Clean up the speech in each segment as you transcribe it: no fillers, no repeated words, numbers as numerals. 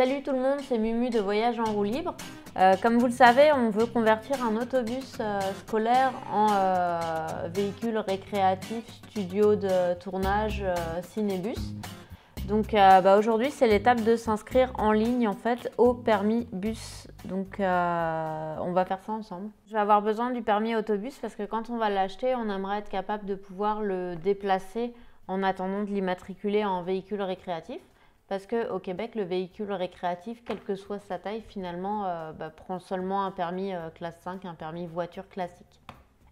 Salut tout le monde, c'est Mumu de Voyage en roue libre. Comme vous le savez, on veut convertir un autobus scolaire en véhicule récréatif, studio de tournage, cinébus. Donc aujourd'hui, c'est l'étape de s'inscrire en ligne en fait au permis bus. Donc on va faire ça ensemble. Je vais avoir besoin du permis autobus parce que quand on va l'acheter, on aimerait être capable de pouvoir le déplacer en attendant de l'immatriculer en véhicule récréatif. Parce qu'au Québec, le véhicule récréatif, quelle que soit sa taille, finalement, prend seulement un permis classe 5, un permis voiture classique.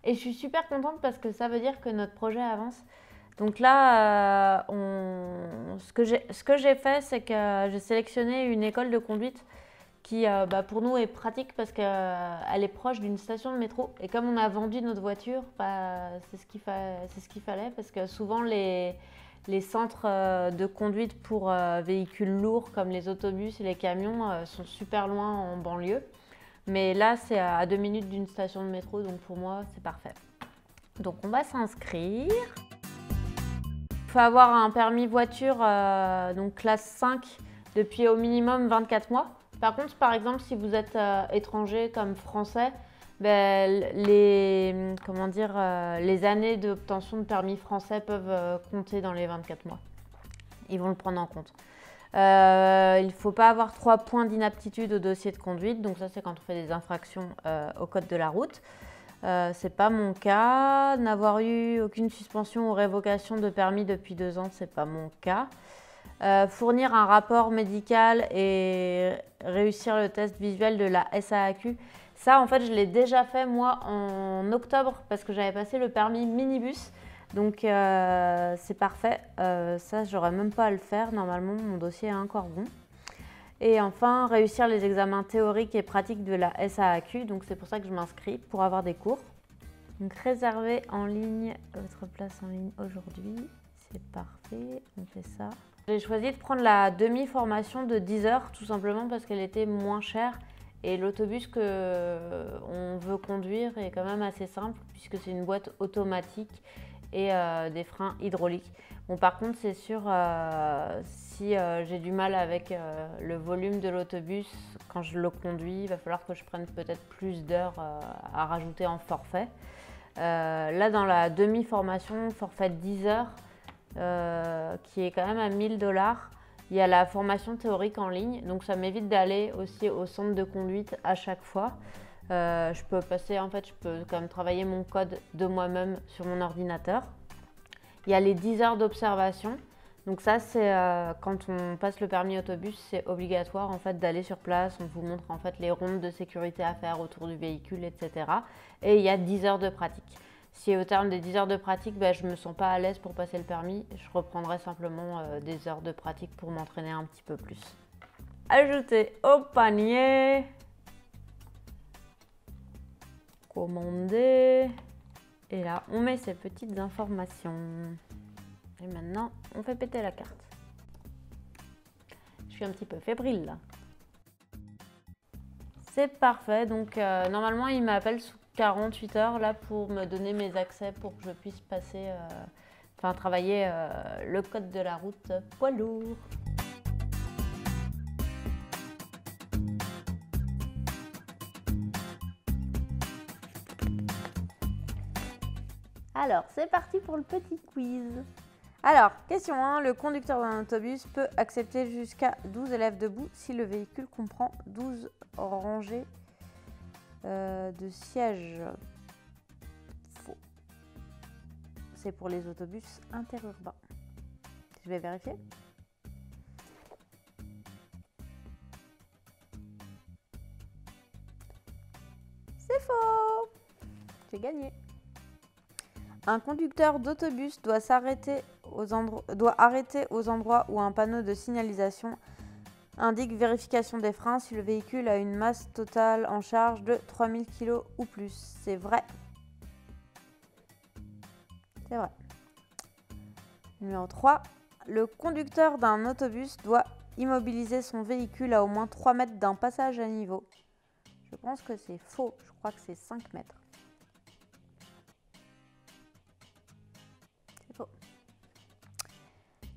Et je suis super contente parce que ça veut dire que notre projet avance. Donc là, ce que j'ai fait, c'est que j'ai sélectionné une école de conduite qui, pour nous, est pratique parce qu'elle est proche d'une station de métro. Et comme on a vendu notre voiture, c'est ce qu'il fallait parce que souvent, les centres de conduite pour véhicules lourds comme les autobus et les camions sont super loin en banlieue. Mais là, c'est à 2 minutes d'une station de métro, donc pour moi, c'est parfait. Donc on va s'inscrire. Il faut avoir un permis voiture donc classe 5 depuis au minimum 24 mois. Par contre, par exemple, si vous êtes étranger comme français, les années d'obtention de permis français peuvent compter dans les 24 mois. Ils vont le prendre en compte. Il ne faut pas avoir 3 points d'inaptitude au dossier de conduite. Donc ça, c'est quand on fait des infractions au code de la route. C'est pas mon cas. N'avoir eu aucune suspension ou révocation de permis depuis 2 ans, c'est pas mon cas. Fournir un rapport médical et réussir le test visuel de la SAAQ. Ça, en fait, je l'ai déjà fait, moi, en octobre, parce que j'avais passé le permis minibus. Donc, c'est parfait. Ça, j'aurais même pas à le faire. Normalement, mon dossier est encore bon. Et enfin, réussir les examens théoriques et pratiques de la SAAQ. Donc, c'est pour ça que je m'inscris, pour avoir des cours. Donc, réserver en ligne votre place en ligne aujourd'hui. C'est parfait. On fait ça. J'ai choisi de prendre la demi-formation de 10 heures, tout simplement parce qu'elle était moins chère. Et l'autobus qu'on veut conduire est quand même assez simple puisque c'est une boîte automatique et des freins hydrauliques. Bon, par contre, c'est sûr, si j'ai du mal avec le volume de l'autobus quand je le conduis, il va falloir que je prenne peut-être plus d'heures à rajouter en forfait. Là, dans la demi-formation, forfait de 10 heures, qui est quand même à 1 000 $. Il y a la formation théorique en ligne, donc ça m'évite d'aller aussi au centre de conduite à chaque fois. Je peux quand même travailler mon code de moi-même sur mon ordinateur. Il y a les 10 heures d'observation. Donc ça, c'est quand on passe le permis autobus, c'est obligatoire en fait d'aller sur place. On vous montre en fait les rondes de sécurité à faire autour du véhicule, etc. Et il y a 10 heures de pratique. Si au terme des 10 heures de pratique, je ne me sens pas à l'aise pour passer le permis, je reprendrai simplement des heures de pratique pour m'entraîner un petit peu plus. Ajouter au panier. Commander. Et là, on met ces petites informations. Et maintenant, on fait péter la carte. Je suis un petit peu fébrile là. C'est parfait. Donc normalement, il m'appelle sous 48 heures là pour me donner mes accès pour que je puisse passer, travailler le code de la route poids lourd. Alors, c'est parti pour le petit quiz. Alors, question 1. Le conducteur d'un autobus peut accepter jusqu'à 12 élèves debout si le véhicule comprend 12 rangées de sièges. Faux. C'est pour les autobus interurbains. Je vais vérifier. C'est faux. J'ai gagné. Un conducteur d'autobus doit arrêter aux endroits où un panneau de signalisation indique vérification des freins si le véhicule a une masse totale en charge de 3000 kg ou plus. C'est vrai. C'est vrai. Numéro 3. Le conducteur d'un autobus doit immobiliser son véhicule à au moins 3 mètres d'un passage à niveau. Je pense que c'est faux. Je crois que c'est 5 mètres.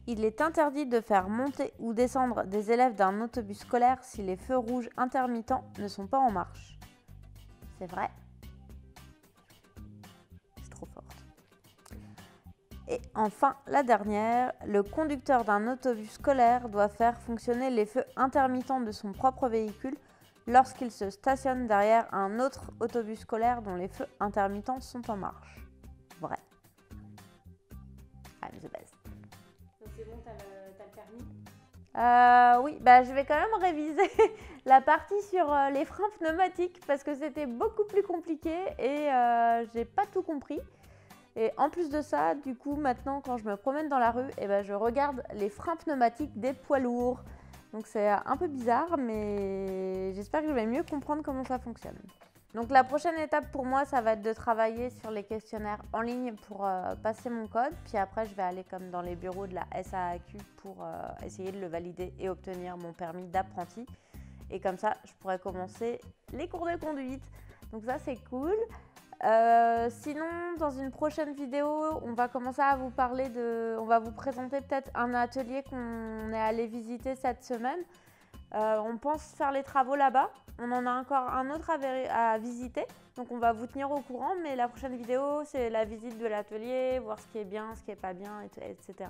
Il est interdit de faire monter ou descendre des élèves d'un autobus scolaire si les feux rouges intermittents ne sont pas en marche. C'est vrai. C'est trop fort. Et enfin, la dernière, le conducteur d'un autobus scolaire doit faire fonctionner les feux intermittents de son propre véhicule lorsqu'il se stationne derrière un autre autobus scolaire dont les feux intermittents sont en marche. Vrai. I'm the best. Donc c'est bon, t'as le permis? Oui, bah, je vais quand même réviser la partie sur les freins pneumatiques parce que c'était beaucoup plus compliqué et j'ai pas tout compris. Et en plus de ça, du coup, maintenant, quand je me promène dans la rue, je regarde les freins pneumatiques des poids lourds. Donc c'est un peu bizarre, mais j'espère que je vais mieux comprendre comment ça fonctionne. Donc la prochaine étape pour moi, ça va être de travailler sur les questionnaires en ligne pour passer mon code. Puis après, je vais aller comme dans les bureaux de la SAAQ pour essayer de le valider et obtenir mon permis d'apprenti. Et comme ça, je pourrai commencer les cours de conduite. Donc ça, c'est cool. Sinon, dans une prochaine vidéo, on va commencer à vous parler on va vous présenter peut-être un atelier qu'on est allé visiter cette semaine. On pense faire les travaux là-bas. On en a encore un autre à visiter. Donc on va vous tenir au courant. Mais la prochaine vidéo, c'est la visite de l'atelier, voir ce qui est bien, ce qui n'est pas bien, etc.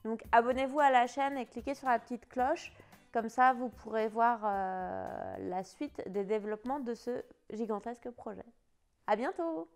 Donc abonnez-vous à la chaîne et cliquez sur la petite cloche. Comme ça, vous pourrez voir la suite des développements de ce gigantesque projet. À bientôt!